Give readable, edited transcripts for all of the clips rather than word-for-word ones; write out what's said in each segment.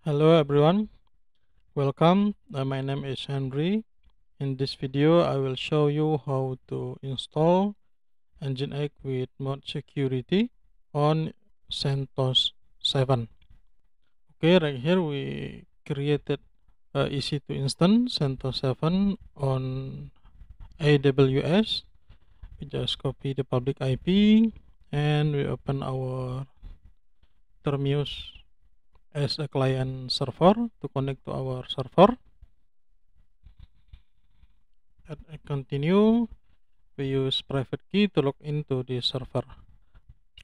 Hello everyone, welcome. My name is Henry. In this video, I will show you how to install nginx with mod security on CentOS 7. Okay, right here we created easy to install CentOS 7 on AWS. We just copy the public IP and we open our Terminus as a client server to connect to our server. And I continue. We use private key to log into the server.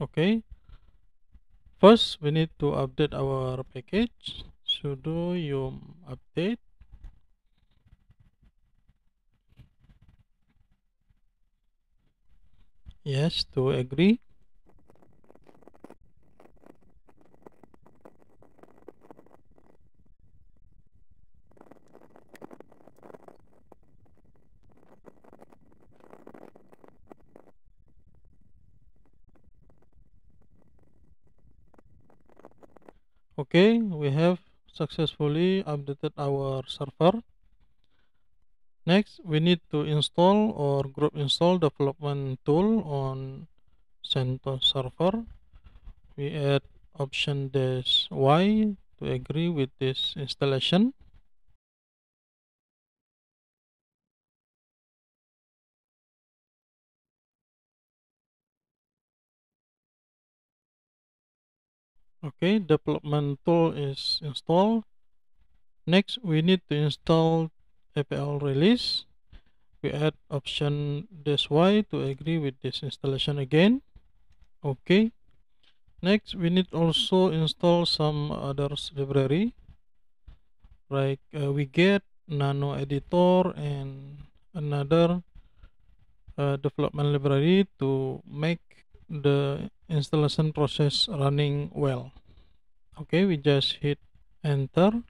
Okay, first we need to update our package. Sudo yum update. Yes, to agree. Okay, we have successfully updated our server. Next, we need to install or group install development tool on CentOS server. We add option -y to agree with this installation. Okay, development tool is installed. Next, we need to install APL release. We add option -y to agree with this installation again. Okay. Next, we need also install some others library, like we get nano editor and another development library to make the installation process running well. Okay, we just hit enter.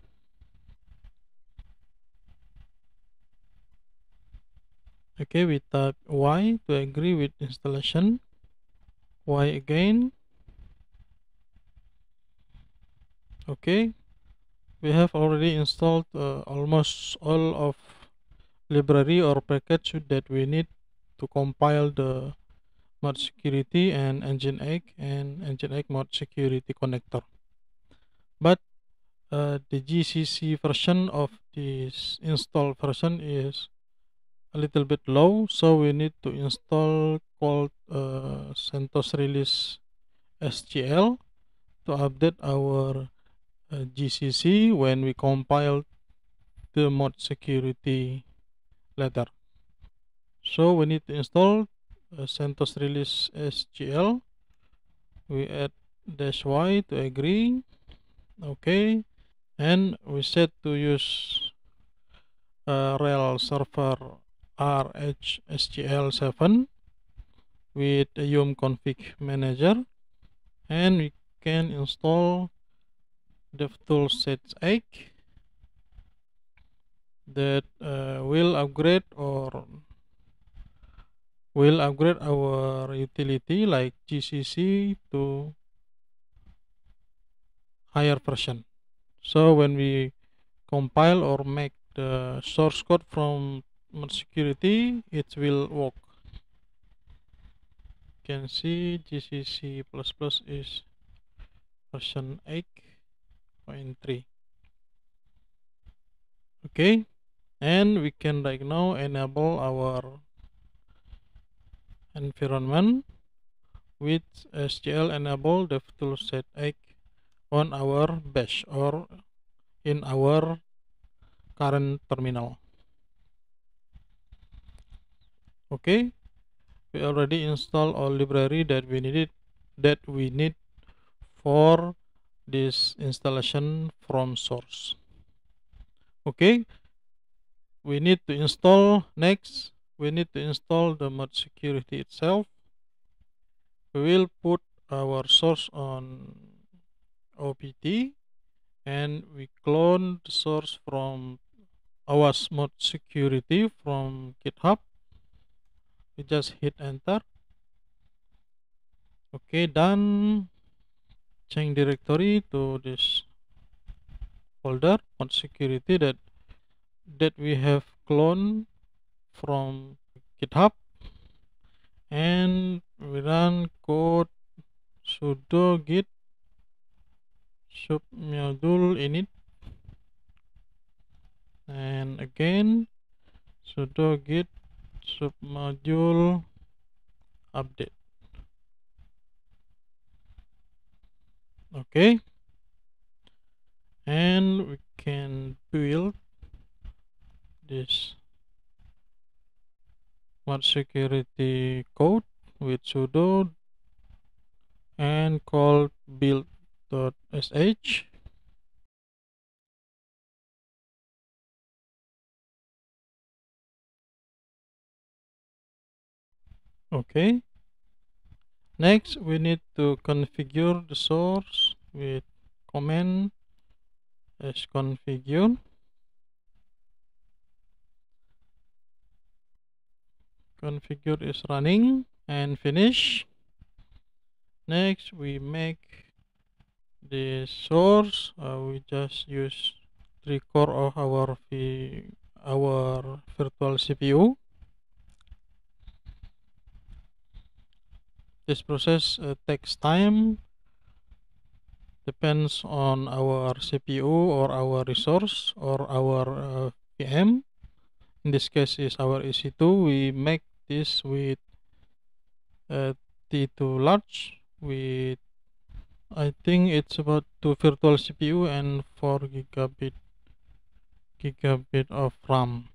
Okay, we type Y to agree with installation. Y again. Okay, we have already installed almost all of library or package that we need to compile the mod security and nginx mod security connector. But the GCC version of this install version is a little bit low, so we need to install called CentOS release SCL to update our GCC when we compile the mod security later. So we need to install CentOS release SGL. We add -y to agree. Okay, and we set to use rel server rhsgl7 with a yum config manager, and we can install devtools set8 that will upgrade our utility like GCC to higher version. So when we compile or make the source code from mod security, it will work. You can see GCC++ is version 8.3. Okay, and we can right now enable our environment with SGL enable devtools set8 on our bash or in our current terminal. Okay, we already installed all library that we need for this installation from source. Okay, we need to install the mod security itself. We will put our source on OPT and we clone the source from OWASP mod security from GitHub. We just hit enter. Okay, done. Change directory to this folder modsecurity that we have cloned from GitHub, and we run code sudo git submodule init, and again sudo git submodule update. Okay, and we can build this modsecurity code with sudo and call build.sh. Okay, next we need to configure the source with command sconfigure. Configure is running and finish. Next we make the source. We just use 3 core of our virtual CPU. This process takes time, depends on our CPU or our resource or our VM. In this case is our EC2. We make this with T2 large with, I think it's about 2 virtual CPU and 4 gigabit of RAM.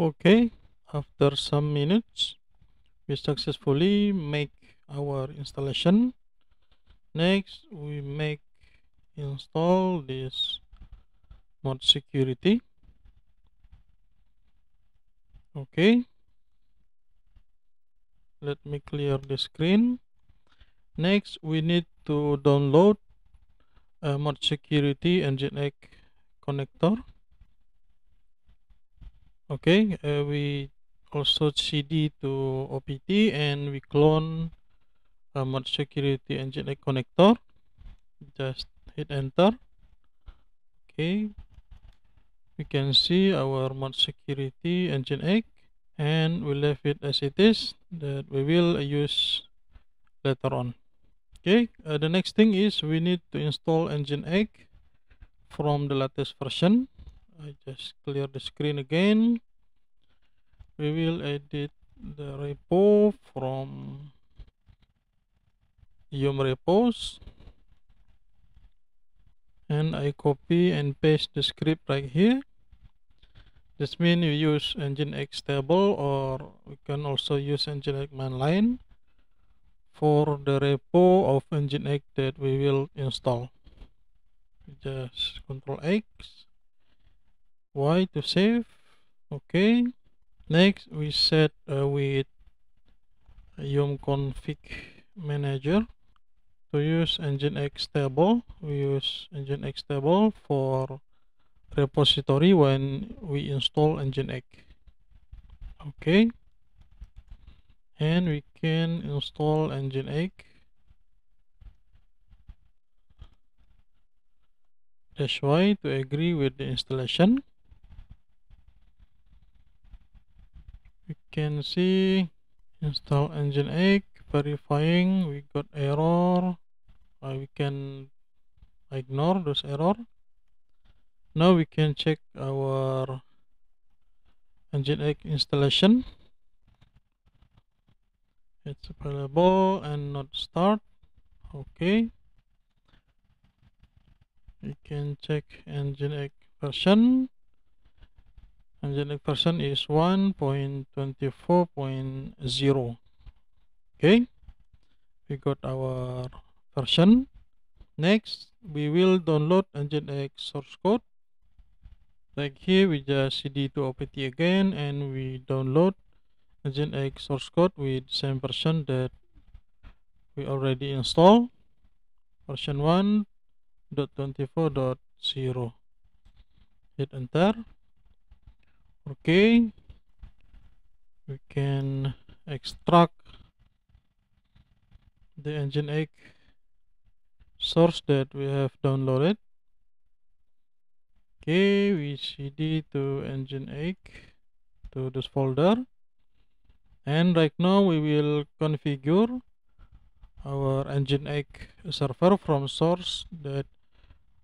Okay, after some minutes we successfully make our installation. Next we install this mod security. Okay, let me clear the screen. Next we need to download a mod security nginx connector. Okay, we also cd to opt and we clone a mod security nginx connector. Just hit enter. Okay, we can see our mod security nginx, and we left it as it is, that we will use later on. Okay, the next thing is we need to install nginx from the latest version. I just clear the screen again. We will edit the repo from yum repos, and I copy and paste the script right here. This means you use nginx table, or we can also use nginx command line for the repo of nginx that we will install. Just Ctrl X, Y to save. Okay. Next we set with yum config manager to use nginx table. We use nginx table for repository when we install nginx. Okay, and we can install nginx -y to agree with the installation. We can see install nginx, verifying. We got error. We can ignore those error. Now we can check our nginx installation. It's available and not start. Okay, we can check nginx version. Nginx version is 1.24.0. Okay, we got our version. Next we will download nginx source code. Like here we just cd to opt again and we download nginx source code with same version that we already installed, version 1.24.0. Hit enter. Okay, we can extract the nginx source that we have downloaded. Okay, we cd to nginx to this folder, and right now we will configure our nginx server from source. That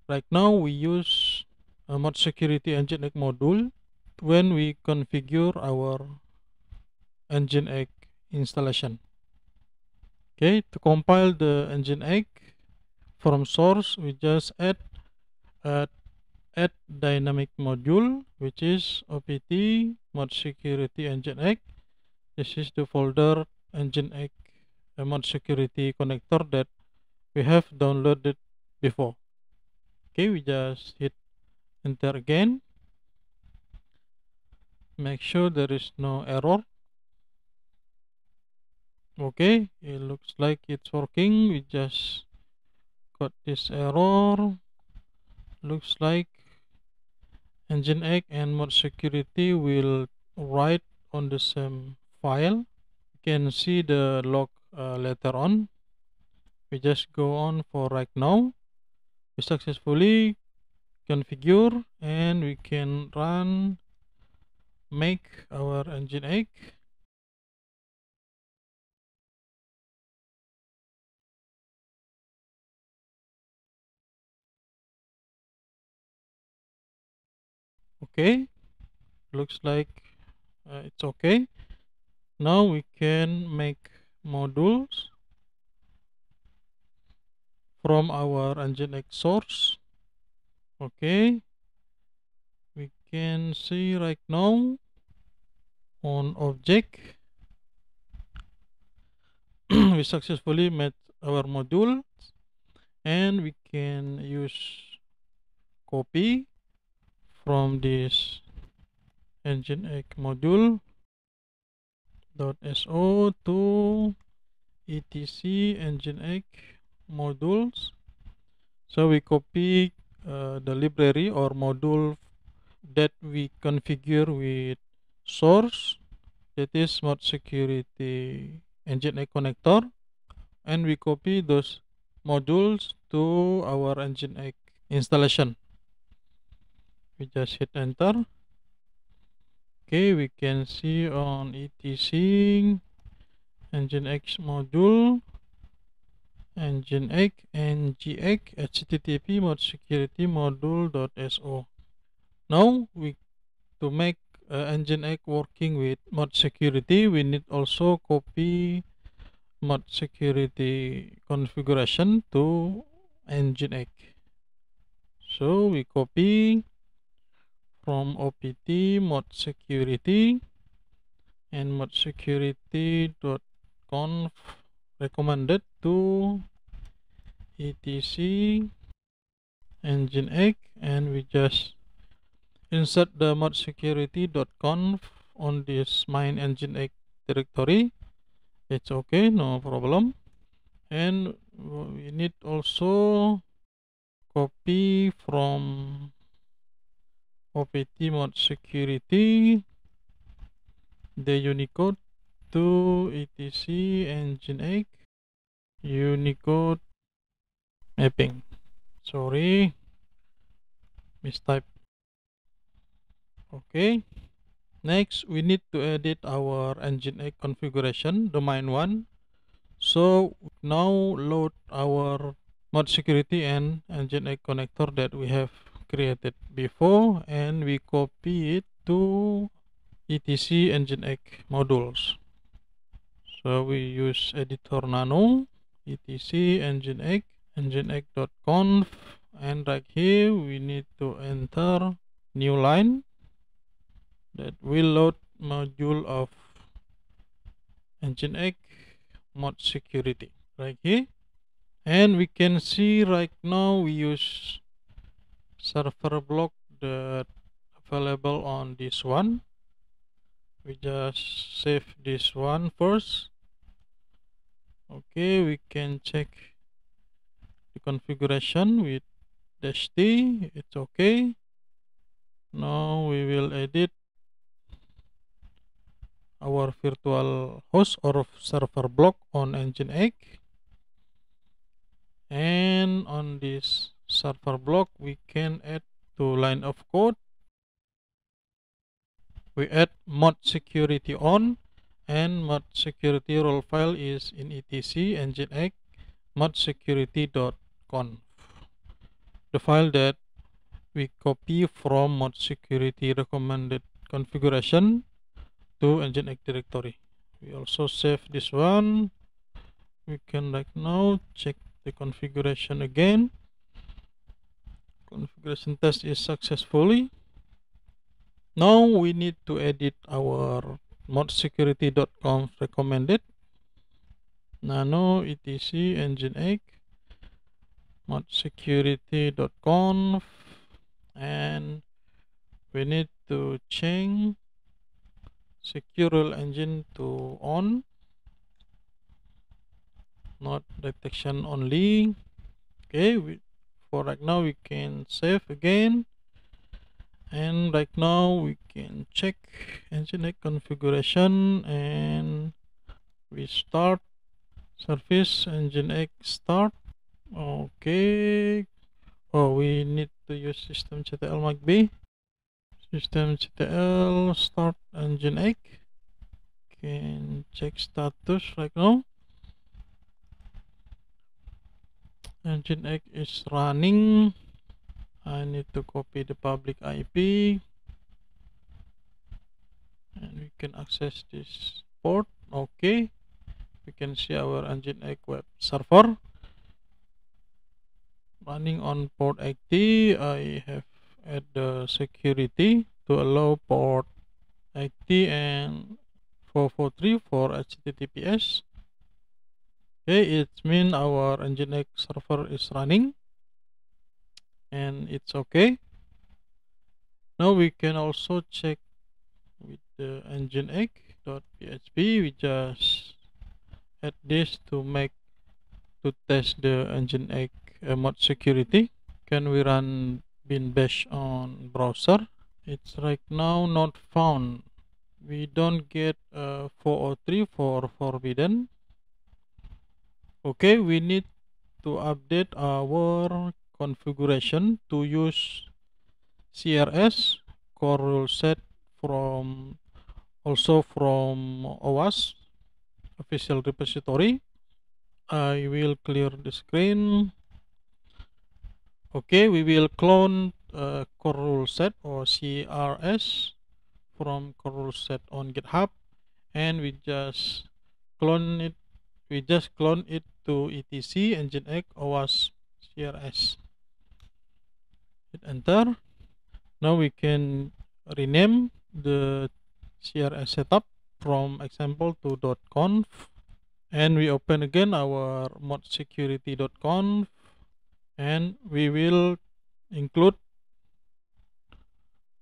right now we use a mod security nginx module when we configure our nginx installation. Okay, to compile the nginx from source, we just add dynamic module, which is opt mod security nginx. This is the folder nginx mod security connector that we have downloaded before. Okay, we just hit enter again. Make sure there is no error. Okay, it looks like it's working. We just got this error. Looks like nginx and mod security will write on the same file. You can see the log later on. We just go on for right now. We successfully configure and we can make our nginx. Okay, looks like it's okay. Now we can make modules from our nginx source. Okay, we can see right now on object we successfully made our module, and we can use copy from this nginx module .so to etc nginx modules. So we copy the library or module that we configure with source, that is mod security nginx connector, and we copy those modules to our nginx installation. We just hit enter. Okay, we can see on etc nginx module nginx ngx http mod security module.so. Now to make nginx working with mod security, we need also copy mod security configuration to nginx. So we copy from opt mod security and mod security.conf recommended to etc nginx, and we just insert the mod security.conf on this main nginx directory. It's okay, no problem. And we need also copy from opt mod security the Unicode to etc nginx Unicode mapping. Sorry, mistype. Okay, next we need to edit our nginx configuration, domain 1. So now load our mod security and nginx connector that we have created before, and we copy it to etc nginx modules. So we use editor nano etc nginx nginx.conf, and right here we need to enter new line that will load module of nginx mod security right here. And we can see right now we use server block that available on this one. we just save this one first. Okay, we can check the configuration with -t. It's okay. Now we will edit our virtual host or server block on nginx, and on this server block we can add 2 line of code. We add mod security on, and mod security role file is in etc nginx modsecurity.conf, the file that we copy from mod security recommended configuration to nginx directory. We also save this one. We can right now check the configuration again. Configuration test is successfully. Now we need to edit our modsecurity.conf recommended nano etc nginx modsecurity.conf, and we need to change secure engine to on, not detection only. Okay, for right now we can save again, and right now we can check nginx configuration, and we start service nginx start. Okay, oh, we need to use systemctl macb. Systemctl start nginx. Can check status right now. Nginx is running. I need to copy the public IP, and we can access this port. Okay, we can see our nginx web server running on port 80. I have add the security to allow port 80 and 443 for HTTPS. Okay, it means our nginx server is running and it's okay. Now we can also check with the nginx.php. We just add this to test the nginx mod security. Can we run bin bash on browser? It's right now not found. We don't get 403 for forbidden. Okay, we need to update our configuration to use CRS core rule set from OWASP official repository. I will clear the screen. Okay, we will clone core rule set or CRS from core rule set on GitHub, and we just clone it. We just clone it to etc nginx OWASP CRS. Hit enter. Now we can rename the CRS setup from example to .conf, and we open again our modsecurity.conf, and we will include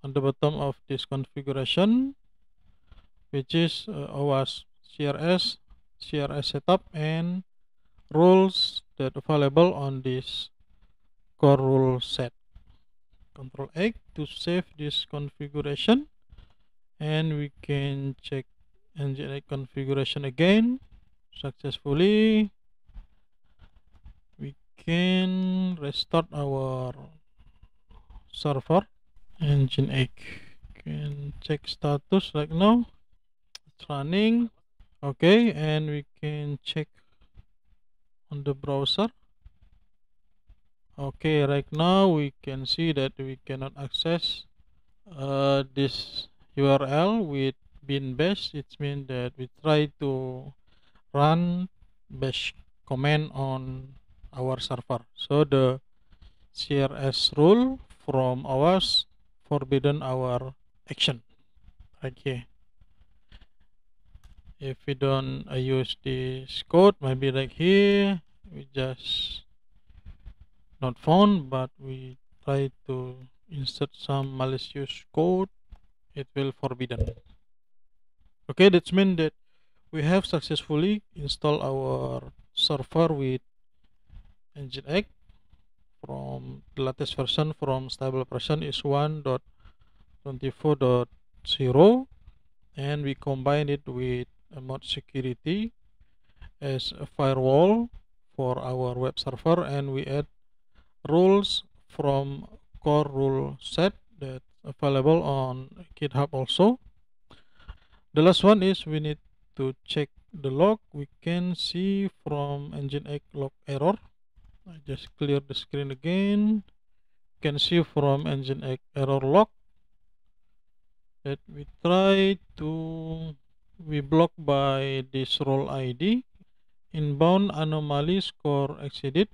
on the bottom of this configuration, which is OWASP CRS setup and rules that available on this core rule set. Control X to save this configuration, and we can check nginx configuration again successfully. We can restart our server nginx. Can check status right now. It's running. Okay, and we can check on the browser. Okay, right now we can see that we cannot access this URL with bin bash. It means that we try to run bash command on our server. So the CRS rule from OWASP forbidden our action right here. If we don't use this code, maybe like here we just not found, but we try to insert some malicious code, it will forbidden. Okay, that means that we have successfully installed our server with nginx from the latest version from stable version is 1.24.0, and we combine it with a mod security as a firewall for our web server, and we add rules from core rule set that's available on GitHub also. The last one is we need to check the log. We can see from nginx log error. I just clear the screen again. You can see from nginx error log that we block by this role ID. Inbound anomaly score exceeded.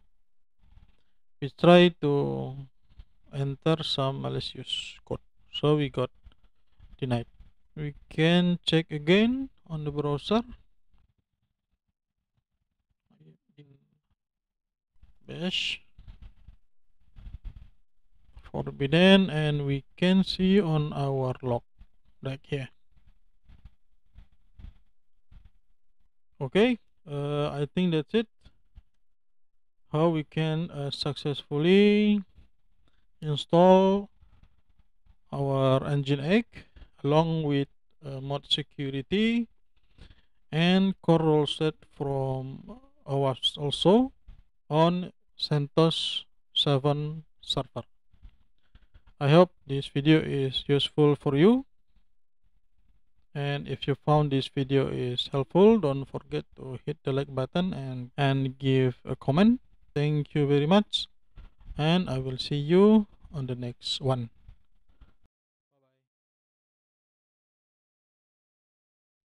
We try to enter some malicious code, so we got denied. We can check again on the browser in bash forbidden, and we can see on our log like here. Okay, I think that's it. How we can successfully install our nginx along with mod security and core rule set from OWASP also on CentOS 7 server. I hope this video is useful for you, and if you found this video is helpful, don't forget to hit the like button and give a comment. Thank you very much, and I will see you on the next one.